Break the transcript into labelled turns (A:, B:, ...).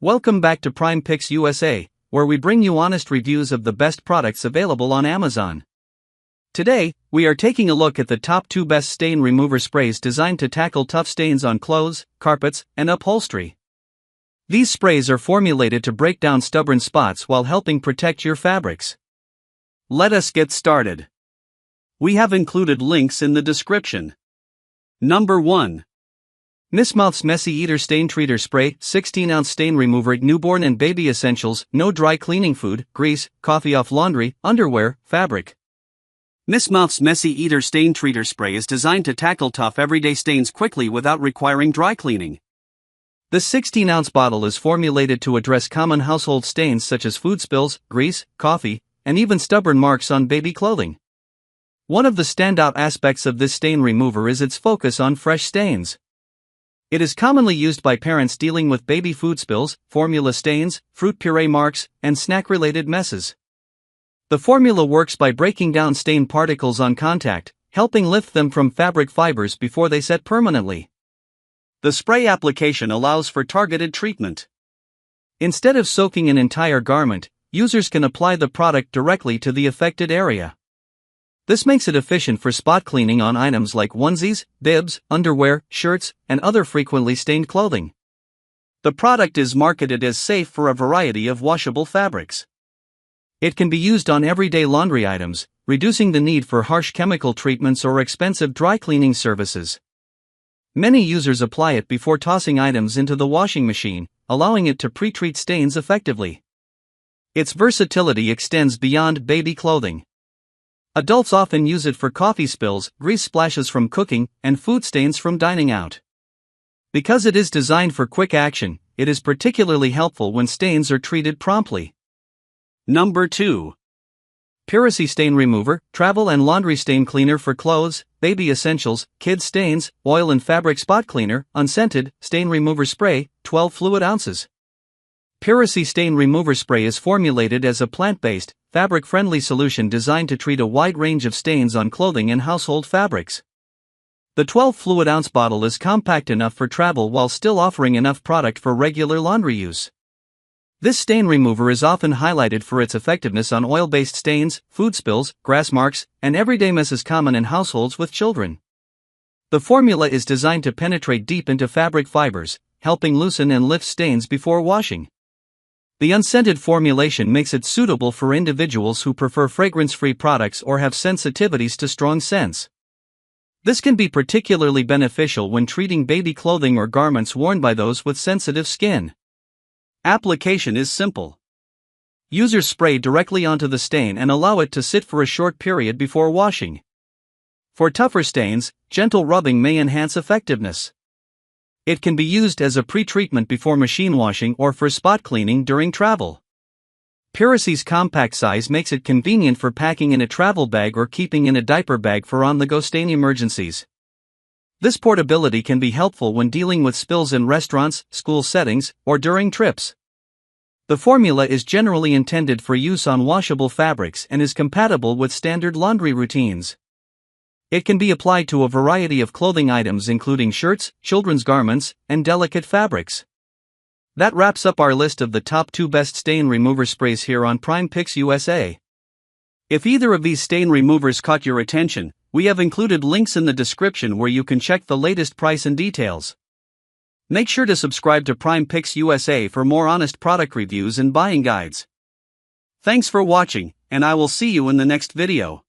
A: Welcome back to Prime Picks USA, where we bring you honest reviews of the best products available on Amazon. Today, we are taking a look at the top 2 best stain remover sprays designed to tackle tough stains on clothes, carpets, and upholstery. These sprays are formulated to break down stubborn spots while helping protect your fabrics. Let us get started. We have included links in the description. Number 1. Miss Mouth's Messy Eater Stain Treater Spray, 16-ounce stain remover, newborn and baby essentials, no dry cleaning food, grease, coffee off laundry, underwear, fabric. Miss Mouth's Messy Eater Stain Treater Spray is designed to tackle tough everyday stains quickly without requiring dry cleaning. The 16-ounce bottle is formulated to address common household stains such as food spills, grease, coffee, and even stubborn marks on baby clothing. One of the standout aspects of this stain remover is its focus on fresh stains. It is commonly used by parents dealing with baby food spills, formula stains, fruit puree marks, and snack-related messes. The formula works by breaking down stain particles on contact, helping lift them from fabric fibers before they set permanently. The spray application allows for targeted treatment. Instead of soaking an entire garment, users can apply the product directly to the affected area. This makes it efficient for spot cleaning on items like onesies, bibs, underwear, shirts, and other frequently stained clothing. The product is marketed as safe for a variety of washable fabrics. It can be used on everyday laundry items, reducing the need for harsh chemical treatments or expensive dry cleaning services. Many users apply it before tossing items into the washing machine, allowing it to pre-treat stains effectively. Its versatility extends beyond baby clothing. Adults often use it for coffee spills, grease splashes from cooking, and food stains from dining out. Because it is designed for quick action, it is particularly helpful when stains are treated promptly. Number 2. Piracy Stain Remover, Travel and Laundry Stain Cleaner for Clothes, Baby Essentials, Kids Stains, Oil and Fabric Spot Cleaner, Unscented, Stain Remover Spray, 12 fluid ounces. Piracy Stain Remover Spray is formulated as a plant-based, fabric-friendly solution designed to treat a wide range of stains on clothing and household fabrics. The 12 fluid ounce bottle is compact enough for travel while still offering enough product for regular laundry use. This stain remover is often highlighted for its effectiveness on oil-based stains, food spills, grass marks, and everyday messes common in households with children. The formula is designed to penetrate deep into fabric fibers, helping loosen and lift stains before washing. The unscented formulation makes it suitable for individuals who prefer fragrance-free products or have sensitivities to strong scents. This can be particularly beneficial when treating baby clothing or garments worn by those with sensitive skin. Application is simple. Users spray directly onto the stain and allow it to sit for a short period before washing. For tougher stains, gentle rubbing may enhance effectiveness. It can be used as a pre-treatment before machine washing or for spot cleaning during travel. Piracy's compact size makes it convenient for packing in a travel bag or keeping in a diaper bag for on-the-go stain emergencies. This portability can be helpful when dealing with spills in restaurants, school settings, or during trips. The formula is generally intended for use on washable fabrics and is compatible with standard laundry routines. It can be applied to a variety of clothing items including shirts, children's garments, and delicate fabrics. That wraps up our list of the top 2 best stain remover sprays here on Prime Picks USA. If either of these stain removers caught your attention, we have included links in the description where you can check the latest price and details. Make sure to subscribe to Prime Picks USA for more honest product reviews and buying guides. Thanks for watching, and I will see you in the next video.